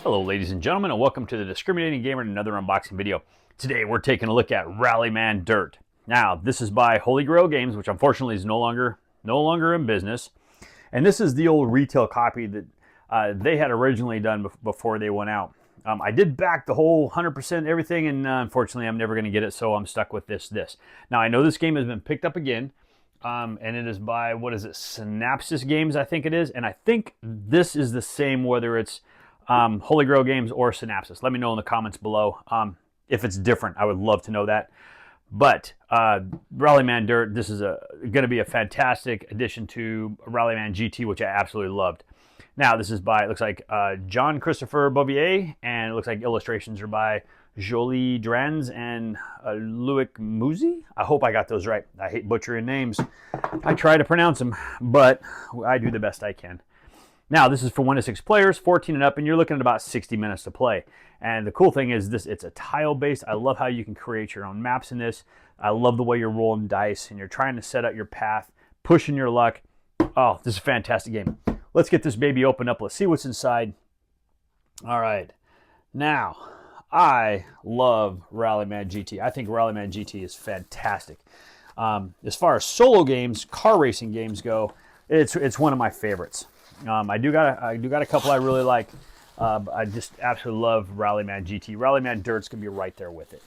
Hello ladies and gentlemen, and welcome to the Discriminating Gamer and another unboxing video. Today we're taking a look at Rallyman DIRT. Now this is by Holy Grail Games, which unfortunately is no longer in business. And this is the old retail copy that they had originally done before they went out. I did back the whole 100% everything, and unfortunately I'm never going to get it, so I'm stuck with this. Now I know this game has been picked up again, and it is by, what is it, Synapses Games I think it is, and I think this is the same whether it's Holy Grail Games or Synapses. Let me know in the comments below if it's different. I would love to know that. But Rallyman DIRT, this is going to be a fantastic addition to Rallyman GT, which I absolutely loved. Now, this is by, it looks like John Christopher Bouvier, and it looks like illustrations are by Jolie Drans and Loic Muzi. I hope I got those right. I hate butchering names. I try to pronounce them, but I do the best I can. Now, this is for 1 to 6 players, 14 and up, and you're looking at about 60 minutes to play. And the cool thing is this, it's a tile-based. I love how you can create your own maps in this. I love the way you're rolling dice and you're trying to set out your path, pushing your luck. Oh, this is a fantastic game. Let's get this baby opened up. Let's see what's inside. All right. Now, I love Rallyman GT. I think Rallyman GT is fantastic. As far as solo games, car racing games go, it's one of my favorites. I do got a couple I really like. I just absolutely love Rallyman GT. Rallyman DIRT's gonna be right there with it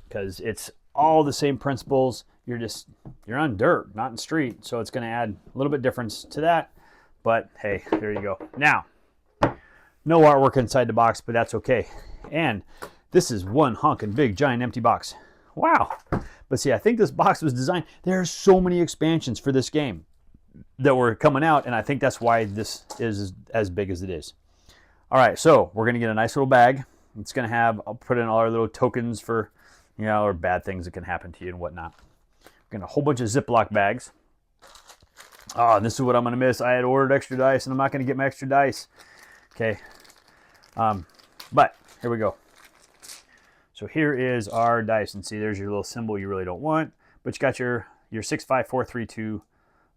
because it's all the same principles. You're on dirt, not in street, so it's gonna add a little bit difference to that. But hey, there you go. Now, no artwork inside the box, but that's okay. And this is one honking big giant empty box. Wow. But see, I think this box was designed. There are so many expansions for this game that were coming out, and I think that's why this is as big as it is. All right, so we're gonna get a nice little bag. It's gonna have, I'll put in all our little tokens for, or bad things that can happen to you and whatnot. We're gonna a whole bunch of Ziploc bags. Oh, and this is what I'm gonna miss. I had ordered extra dice, and I'm not gonna get my extra dice. Okay, but here we go. So here is our dice, and see, there's your little symbol you really don't want, but you got your 6, 5, 4, 3, 2.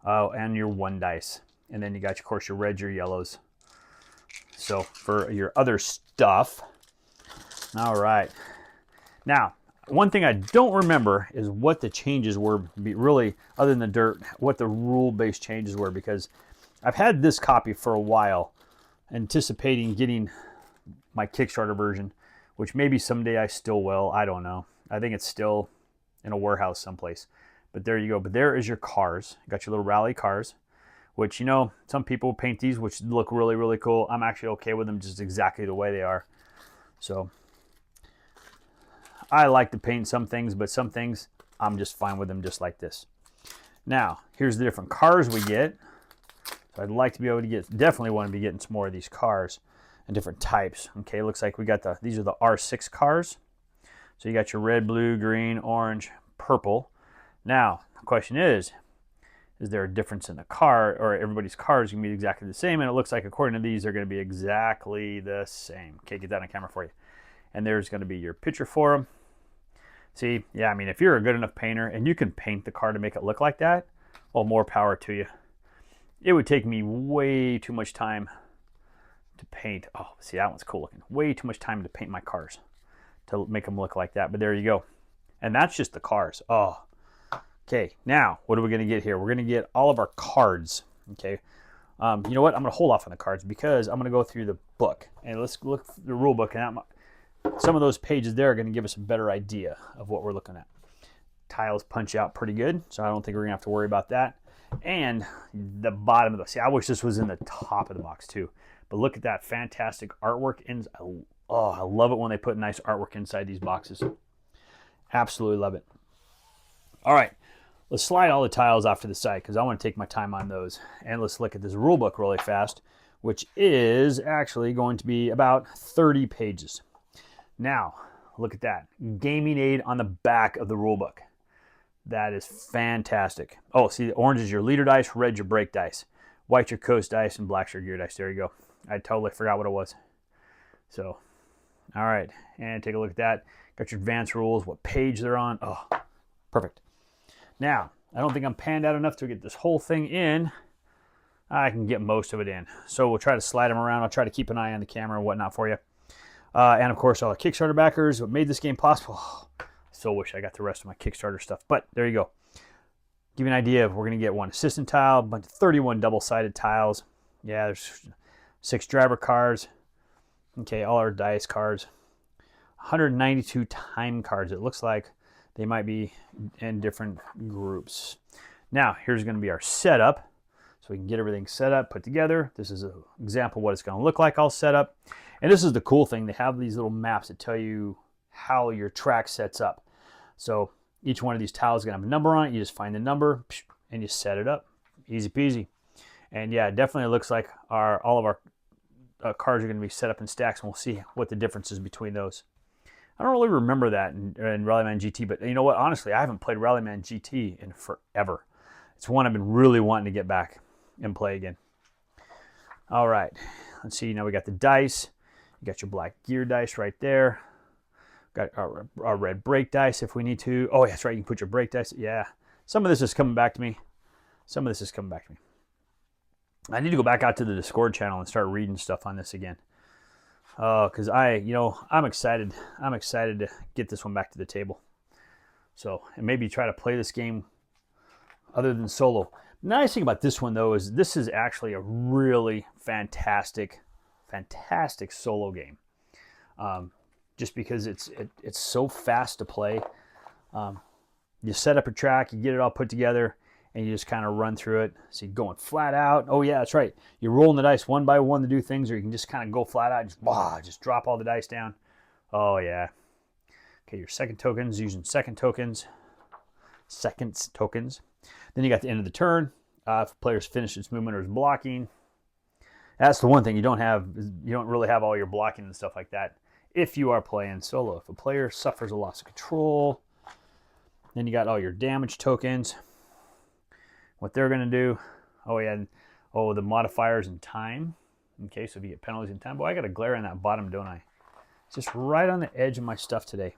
And your 1 dice. And then you got, of course, your reds, your yellows. So for your other stuff. All right. Now, one thing I don't remember is what the changes were, really, other than the dirt, what the rule-based changes were, because I've had this copy for a while, anticipating getting my Kickstarter version, which maybe someday I still will. I don't know. I think it's still in a warehouse someplace. But there you go. But there is your cars. You got your little rally cars, which, some people paint these, which look really, really cool. I'm actually okay with them just exactly the way they are. So I like to paint some things, but some things I'm just fine with them just like this. Now, here's the different cars we get. So I'd like to be able to definitely want to be getting some more of these cars and different types. Okay, looks like we got these are the R6 cars. So you got your red, blue, green, orange, purple. Now, the question is there a difference in the car, or everybody's cars can be exactly the same? And it looks like, according to these, they're going to be exactly the same. Okay, get that on camera for you. And there's going to be your picture for them. See, yeah, I mean, if you're a good enough painter and you can paint the car to make it look like that, well, more power to you. It would take me way too much time to paint. Oh, see, that one's cool looking. Way too much time to paint my cars to make them look like that. But there you go. And that's just the cars. Oh. Okay, now, what are we going to get here? We're going to get all of our cards, okay? You know what? I'm going to hold off on the cards because I'm going to go through the book. And let's look at the rule book. And some of those pages there are going to give us a better idea of what we're looking at. Tiles punch out pretty good, so I don't think we're going to have to worry about that. And the bottom of the... See, I wish this was in the top of the box, too. But look at that fantastic artwork. Oh, I love it when they put nice artwork inside these boxes. Absolutely love it. All right. Let's slide all the tiles off to the side because I want to take my time on those. And let's look at this rule book really fast, which is actually going to be about 30 pages. Now, look at that. Gaming aid on the back of the rule book. That is fantastic. Oh, see, orange is your leader dice, red your break dice, white your coast dice, and black's your gear dice. There you go. I totally forgot what it was. So, all right. And take a look at that. Got your advanced rules, what page they're on. Oh, perfect. Now, I don't think I'm panned out enough to get this whole thing in. I can get most of it in. So we'll try to slide them around. I'll try to keep an eye on the camera and whatnot for you. And of course, all the Kickstarter backers, what made this game possible. Oh, I so wish I got the rest of my Kickstarter stuff, but there you go. Give you an idea of, we're going to get 1 assistant tile, a bunch of 31 double-sided tiles. Yeah, there's 6 driver cards. Okay, all our dice cards. 192 time cards. It looks like they might be in different groups. Now, here's going to be our setup. So we can get everything set up, put together. This is an example of what it's going to look like all set up. And this is the cool thing. They have these little maps that tell you how your track sets up. So each one of these tiles is going to have a number on it. You just find the number and you set it up. Easy peasy. And yeah, it definitely looks like all of our cards are going to be set up in stacks, and we'll see what the difference is between those. I don't really remember that in Rallyman GT, but you know what? Honestly, I haven't played Rallyman GT in forever. It's one I've been really wanting to get back and play again. All right. Let's see. Now we got the dice. You got your black gear dice right there. Got our red brake dice if we need to. Oh, yeah, that's right. You can put your brake dice. Yeah. Some of this is coming back to me. I need to go back out to the Discord channel and start reading stuff on this again. Because I'm excited. I'm excited to get this one back to the table. So, and maybe try to play this game other than solo. The nice thing about this one, though, is this is actually a really fantastic solo game. Just because it's so fast to play. You set up a track, you get it all put together, and you just kind of run through it. So you're going flat out. Oh yeah, that's right. You're rolling the dice one by one to do things, or you can just kind of go flat out and just drop all the dice down. Oh yeah. Okay, your second tokens, using seconds tokens. Then you got the end of the turn. If players finish its movement or is blocking. That's the one thing you don't really have all your blocking and stuff like that if you are playing solo. If a player suffers a loss of control, then you got all your damage tokens. What they're going to do. Oh yeah, the modifiers in time. Okay, so if you get penalties in time. Boy, I got a glare on that bottom, don't I? It's just right on the edge of my stuff today.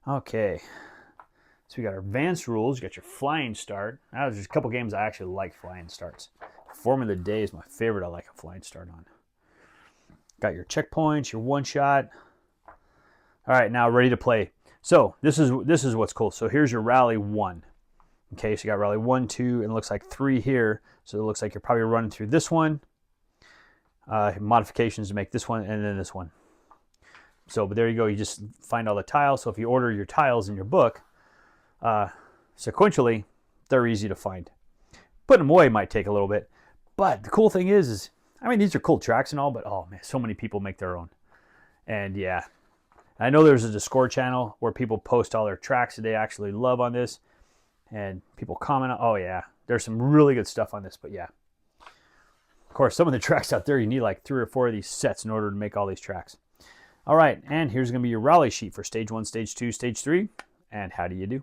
Okay. So we got our advanced rules. You got your flying start. Now there's a couple games I actually like flying starts. Form of the Day is my favorite I like a flying start on. Got your checkpoints, your one shot. All right, now ready to play. So this is what's cool. So here's your rally 1. Okay, so you got rally 1, 2, and it looks like 3 here. So it looks like you're probably running through this one. Modifications to make this one and then this one. So, but there you go. You just find all the tiles. So if you order your tiles in your book, sequentially, they're easy to find. Putting them away might take a little bit. But the cool thing is I mean, these are cool tracks and all, but oh man, so many people make their own. And yeah, I know there's a Discord channel where people post all their tracks that they actually love on this. And people comment, oh yeah, there's some really good stuff on this, but yeah. Of course, some of the tracks out there, you need like 3 or 4 of these sets in order to make all these tracks. All right, and here's going to be your rally sheet for Stage 1, Stage 2, Stage 3, and how do you do?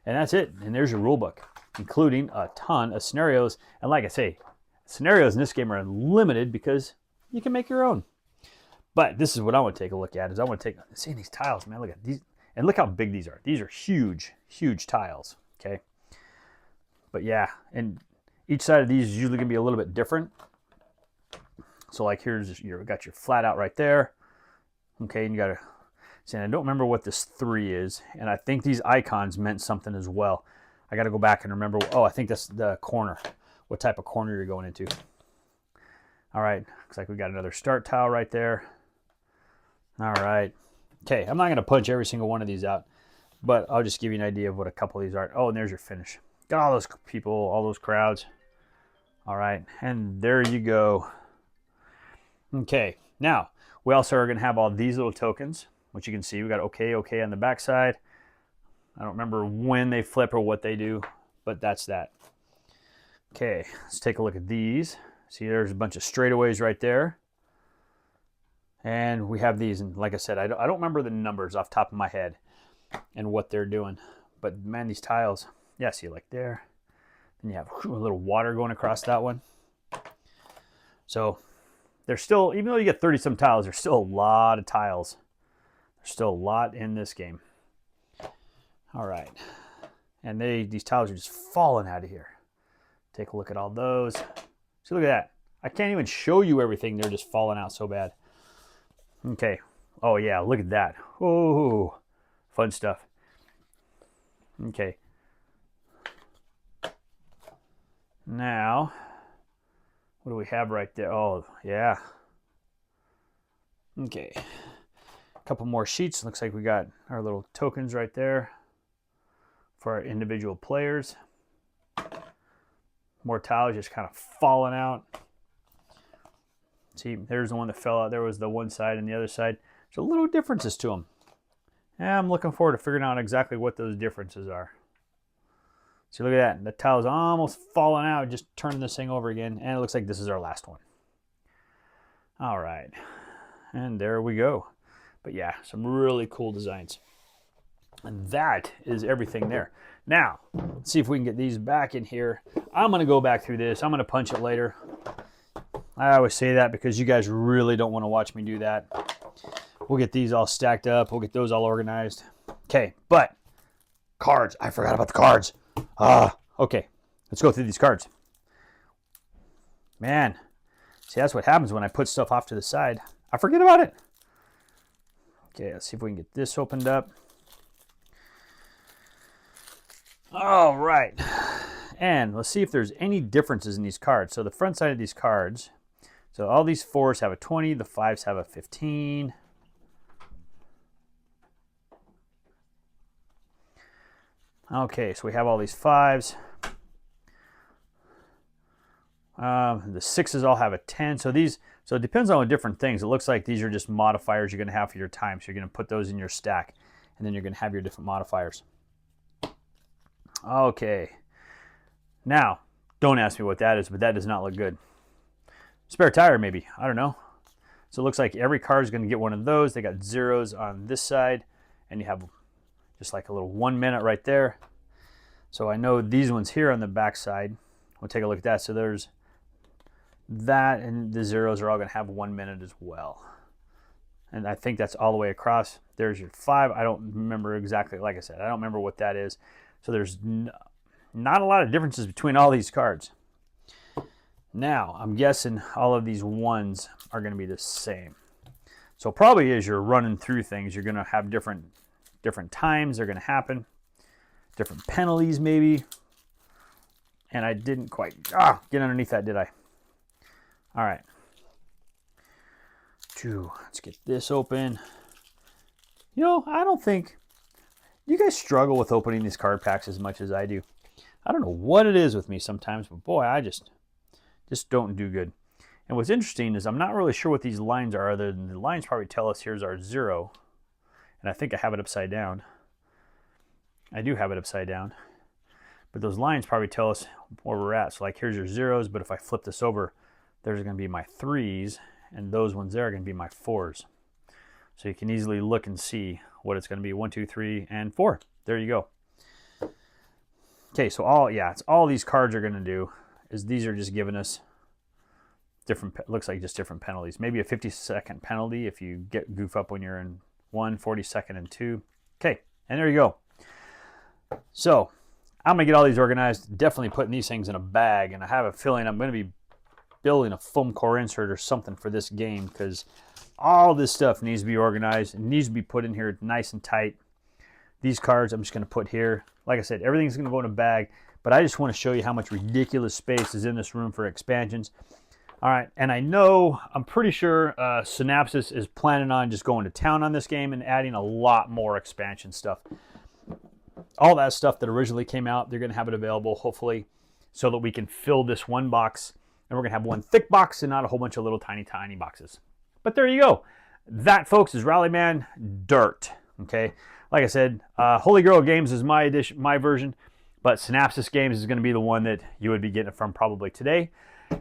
And that's it, and there's your rule book, including a ton of scenarios. And like I say, scenarios in this game are unlimited because you can make your own. But this is what I want to take a look at, is I want to see these tiles, man, look at these. And look how big these are. These are huge, huge tiles, okay? But yeah, and each side of these is usually going to be a little bit different. So like here's got your flat out right there. Okay, and you got to see, I don't remember what this 3 is, and I think these icons meant something as well. I got to go back and remember. Oh, I think that's the corner. What type of corner you're going into. All right, looks like we got another start tile right there. All right. Okay, I'm not going to punch every single one of these out, but I'll just give you an idea of what a couple of these are. Oh, and there's your finish. Got all those people, all those crowds. All right, and there you go. Okay, now we also are going to have all these little tokens, which you can see. We got okay, okay on the back side. I don't remember when they flip or what they do, but that's that. Okay, let's take a look at these. See, there's a bunch of straightaways right there. And we have these, and like I said, I don't remember the numbers off the top of my head and what they're doing. But man, these tiles, yeah, see like there. Then you have a little water going across that one. So there's still, even though you get 30-some tiles, there's still a lot of tiles. There's still a lot in this game. All right. And these tiles are just falling out of here. Take a look at all those. See, look at that. I can't even show you everything. They're just falling out so bad. Okay. Oh, yeah, look at that. Oh, fun stuff. Okay. Now, what do we have right there? Oh, yeah. Okay. A couple more sheets. Looks like we got our little tokens right there for our individual players. More tiles just kind of falling out. See, there's the one that fell out. There was the one side and the other side. There's a little differences to them. And I'm looking forward to figuring out exactly what those differences are. See, look at that. The tile's almost falling out, just turning this thing over again. And it looks like this is our last one. All right. And there we go. But yeah, some really cool designs. And that is everything there. Now, let's see if we can get these back in here. I'm going to go back through this. I'm going to punch it later. I always say that because you guys really don't want to watch me do that. We'll get these all stacked up. We'll get those all organized. Okay, but cards. I forgot about the cards. Okay, let's go through these cards. Man, see, that's what happens when I put stuff off to the side. I forget about it. Okay, let's see if we can get this opened up. All right, and let's see if there's any differences in these cards. So the front side of these cards, so all these 4s have a 20, the 5s have a 15. Okay, so we have all these 5s. The 6s all have a 10. So it depends on different things. It looks like these are just modifiers you're going to have for your time. So you're going to put those in your stack, and then you're going to have your different modifiers. Okay. Now, don't ask me what that is, but that does not look good. Spare tire, maybe. I don't know. So it looks like every car is going to get one of those. They got zeros on this side, and you have just like a little 1 minute right there. So I know these ones here on the back side. We'll take a look at that. So there's that, and the zeros are all going to have 1 minute as well. And I think that's all the way across. There's your 5. I don't remember exactly. Like I said, I don't remember what that is. So there's not a lot of differences between all these cards. Now, I'm guessing all of these 1s are going to be the same. So probably as you're running through things, you're going to have different times they're going to happen. Different penalties maybe. And I didn't quite get underneath that, did I? All right. Let's get this open. You know, I don't think you guys struggle with opening these card packs as much as I do. I don't know what it is with me sometimes, but boy, I just don't do good. And what's interesting is I'm not really sure what these lines are, other than the lines probably tell us here's our 0. And I think I have it upside down. I do have it upside down. But those lines probably tell us where we're at. So like here's your 0s, but if I flip this over, there's going to be my 3s, and those ones there are going to be my 4s. So you can easily look and see what it's going to be. 1, 2, 3, and 4. There you go. Okay, so all these cards are going to do is these are just giving us different, looks like just different penalties. Maybe a 50-second penalty if you goof up when you're in 1, 40-second, and 2. Okay, and there you go. So I'm going to get all these organized, definitely putting these things in a bag, and I have a feeling I'm going to be building a foam core insert or something for this game, because all this stuff needs to be organized. It needs to be put in here nice and tight. These cards I'm just going to put here. Like I said, everything's going to go in a bag, but I just want to show you how much ridiculous space is in this room for expansions. All right, and I'm pretty sure Synapsis is planning on just going to town on this game and adding a lot more expansion stuff. All that stuff that originally came out, they're going to have it available, hopefully, so that we can fill this one box. And we're going to have one thick box and not a whole bunch of little tiny boxes. But there you go. That, folks, is Rallyman DIRT. Okay, like I said, Holy Grail Games is my version, but Synapsis Games is going to be the one that you would be getting it from probably today.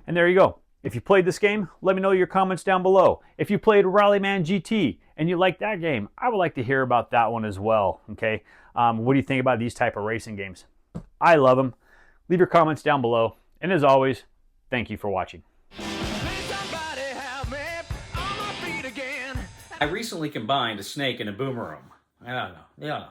And there you go. If you played this game, let me know your comments down below. If you played Rallyman GT and you like that game, I would like to hear about that one as well. Okay, what do you think about these type of racing games? I love them. Leave your comments down below. And as always, thank you for watching. I recently combined a snake and a boomerang. I don't know. Yeah.